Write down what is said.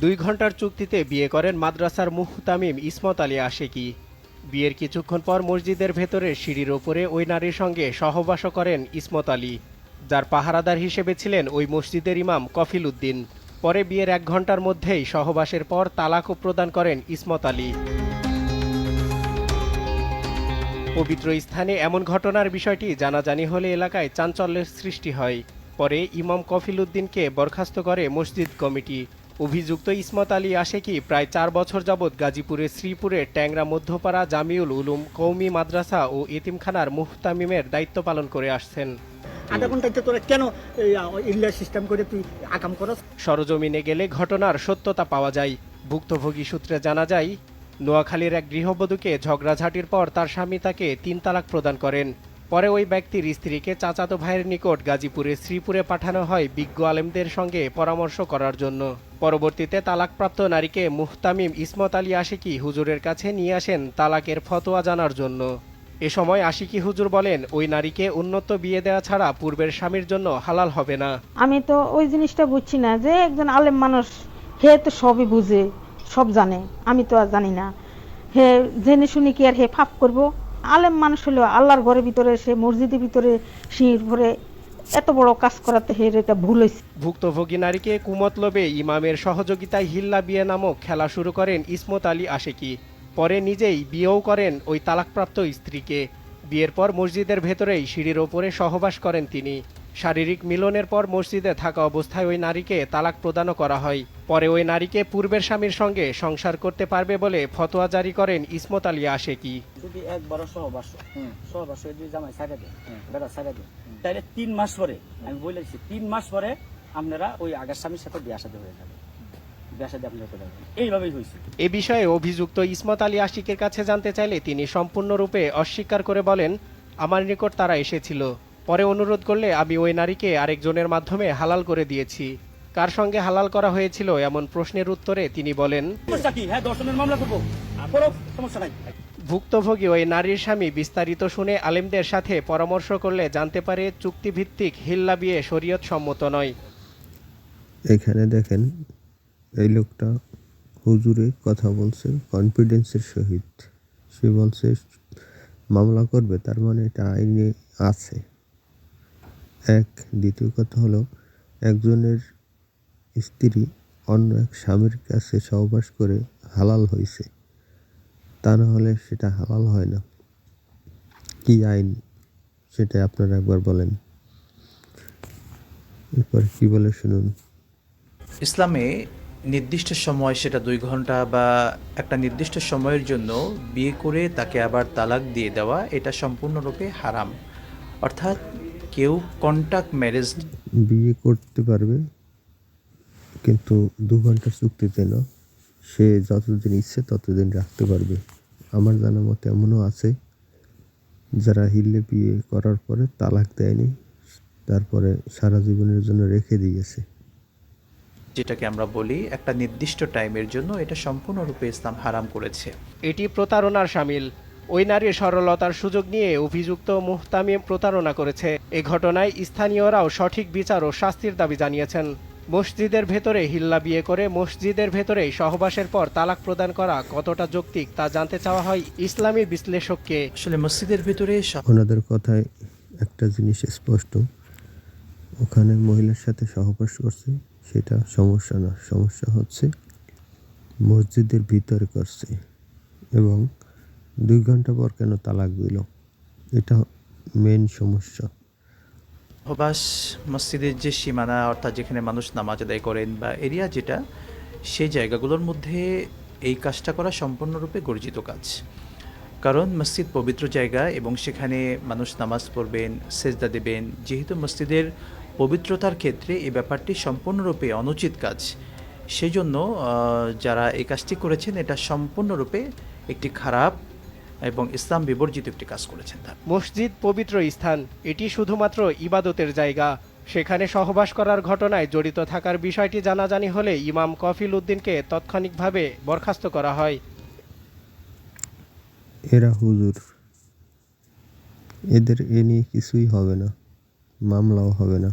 2 ঘন্টার চুক্তিতে বিয়ে করেন মাদ্রাসার মুহতামিম ইসমত আলী আশেকি। বিয়ের কিছুক্ষণ পর মসজিদের ভেতরের সিঁড়ির ওপরে ওই নারীর সঙ্গে সহবাসও করেন ইসমত আলী, যার পাহারাদার হিসেবে ছিলেন ওই মসজিদের ইমাম কফিল উদ্দিন। পরে বিয়ের 1 ঘন্টার মধ্যেই সহবাসের পর তালাকও প্রদান করেন ইসমত আলী। পবিত্র স্থানে এমন ঘটনার বিষয়টি জানাজানি হলে এলাকায় চাঞ্চল্যের সৃষ্টি হয়। পরে ইমাম কফিল উদ্দিনকে বরখাস্ত করে মসজিদ কমিটি। অভিযুক্ত ইসমত আলী আশেকি প্রায় 4 বছর যাবৎ গাজীপুরের শ্রীপুরের ট্যাংরা মধ্যপাড়া জামিউল উলুম কওমি মাদ্রাসা ও এতিমখানার মুহতামিমের দায়িত্ব পালন করে আসছেন। আধা ঘন্টাতে তোরা কেন ইল্লা সিস্টেম করে তুই আকাম করস? সরজমিনে গেলে ঘটনার সত্যতা পাওয়া যায়। ভুক্তভোগী সূত্রে জানা যায়, নোয়াখালীর এক গৃহবধূকে ঝগড়াঝাটির পর তার স্বামী তাকে 3 তালাক প্রদান করেন। পরে ওই ব্যক্তির স্ত্রীকে চাচাতো ভাইয়ের নিকট গাজীপুরের শ্রীপুরে পাঠানো হয় বিজ্ঞ আলেমদের সঙ্গে পরামর্শ করার জন্য। পরবর্তীতে তালাকপ্রাপ্ত নারীকে মুহতামিম ইসমত আলী আশিকি হুজুরের কাছে নিয়ে আসেন তালাকের ফতোয়া জানার জন্য। এ সময় আশিকি হুজুর বলেন, ওই নারীকে উন্নত বিয়ে দেওয়া ছাড়া পূর্বের স্বামীর জন্য হালাল হবে না। আমি তো ওই জিনিসটা বুঝছি না যে একজন আলেম মানুষ, হে তো সবই বুঝে, সব জানে, আমি তো আর জানি না। হে জেনে শুনি কি আর হে ফাপ করব? আলেম মানুষ হলেও আল্লাহর ঘরের ভিতরে, সে মসজিদের ভিতরে সিঁড়ির ভরে এত বড় কাজ করাতে হে এটা ভুল হয়েছে। ভুক্তভোগী নারীকে কুমতলবে ইমামের সহযোগিতায় হিল্লা বিয়ে নামক খেলা শুরু করেন ইসমত আলী আশেকি। পরে নিজেই বিয়েও করেন ওই তালাকপ্রাপ্ত স্ত্রীকে। বিয়ের পর মসজিদের ভেতরেই সিঁড়ির ওপরে সহবাস করেন তিনি। শারীরিক মিলনের পর মসজিদে থাকা অবস্থায় ওই নারীকে তালাক প্রদানও করা হয়। পরে ওই নারীকে পূর্বের স্বামীর সঙ্গে সংসার করতে পারবে বলে ফতোয়া জারি করেন ইসমত আলী আশেকি। যদি একবার সহবাস যদি জামাই ছাড়া দেয়, বেড়া ছাড়া দেয়, তাহলে 3 মাস পরে, আমি বলেছি 3 মাস পরে আপনারা ওই আগের স্বামীর সাথে বিয়ে শাদী হয়ে যাবে। এইভাবেই হয়েছে। এ বিষয়ে অভিযুক্ত ইসমত আলী আশিকের কাছে জানতে চাইলে তিনি সম্পূর্ণরূপে অস্বীকার করে বলেন, আমার নিকট তারা এসেছিল, পরে অনুরোধ করলে আমি ওই নারীকে আরেকজনের মাধ্যমে হালাল করে দিয়েছি। কার সঙ্গে হালাল করা হয়েছিল এমন প্রশ্নের উত্তরে তিনি বলেন, ভুক্তভোগী ওই নারীর স্বামী বিস্তারিত শুনে আলেমদের সাথে পরামর্শ করলে জানতে পারে চুক্তিভিত্তিক হিল্লা বিয়ে শরীয়ত সম্মত নয়। এখানে দেখেন, এই লোকটা হুজুরে কথা বলছে কনফিডেন্সের সহিত। সে বলছে মামলা করবে, তার মানে এটা আইনে আছে। দ্বিতীয় কথা হলো, একজনের স্ত্রী অন্য এক স্বামীর কাছে সহবাস করে হালাল হয়েছে, তা না হলে সেটা হালাল হয় না। কি আইন সেটা আপনারা একবার বলেন। এরপর কি বলে শুনুন। ইসলামে নির্দিষ্ট সময়, সেটা 2 ঘন্টা বা একটা নির্দিষ্ট সময়ের জন্য বিয়ে করে তাকে আবার তালাক দিয়ে দেওয়া, এটা সম্পূর্ণরূপে হারাম। অর্থাৎ কেউ কন্ট্যাক্ট ম্যারেজ বিয়ে করতে পারবে, কিন্তু 2 ঘন্টার চুক্তিতে না। সে যতদিন ইচ্ছে ততদিন রাখতে পারবে। আমার জানা মতে এমনও আছে যারা হিল্লে বিয়ে করার পরে তালাক দেয়নি, তারপরে সারা জীবনের জন্য রেখে দিয়েছে। যেটাকে আমরা বলি একটা নির্দিষ্ট টাইমের জন্য, এটা সম্পূর্ণরূপে ইসলাম হারাম করেছে। এটি প্রতারণার শামিল। ওই নারীর সরলতার সুযোগ নিয়ে অভিযুক্ত মুহতামিম প্রতারণা করেছে। এ ঘটনায় স্থানীয়রাও সঠিক বিচার ও শাস্তির দাবি জানিয়েছেন। মসজিদের ভেতরে হিল্লা বিয়ে করে মসজিদের ভেতরেই সহবাসের পর তালাক প্রদান করা কতটা যৌক্তিক তা জানতে চাওয়া হয় ইসলামী বিশ্লেষককে। আসলে মসজিদের ভেতরে ওনাদের কথায় একটা জিনিস স্পষ্ট, ওখানে মহিলার সাথে সহবাস করছে, সেটা সমস্যা না। সমস্যা হচ্ছে মসজিদের ভিতরে করছে এবং 2 ঘন্টা পর কেন তালাক দিল, এটা মেন সমস্যা। সহবাস মসজিদের যে সীমানা, অর্থাৎ যেখানে মানুষ নামাজ আদায় করেন বা এরিয়া যেটা, সেই জায়গাগুলোর মধ্যে এই কাজটা করা সম্পূর্ণরূপে গর্জিত কাজ। কারণ মসজিদ পবিত্র জায়গা এবং সেখানে মানুষ নামাজ পড়বেন, সেজদা দেবেন। যেহেতু মসজিদের পবিত্রতার ক্ষেত্রে এই ব্যাপারটি সম্পূর্ণরূপে অনুচিত কাজ, সেই জন্য যারা এই কাজটি করেছেন এটা সম্পূর্ণরূপে একটি খারাপ এবং ইসলাম বিবর্জিত একটি কাজ করেছেন। মসজিদ পবিত্র স্থান, এটি শুধুমাত্র ইবাদতের জায়গা। সেখানে সহবাস করার ঘটনায় জড়িত থাকার বিষয়টি জানাজানি হলে ইমাম কফিল উদ্দিনকে তাৎক্ষণিকভাবে বরখাস্ত করা হয়। এরা হুজুর, এদের এ নিয়ে কিছুই হবে না, মামলাও হবে না।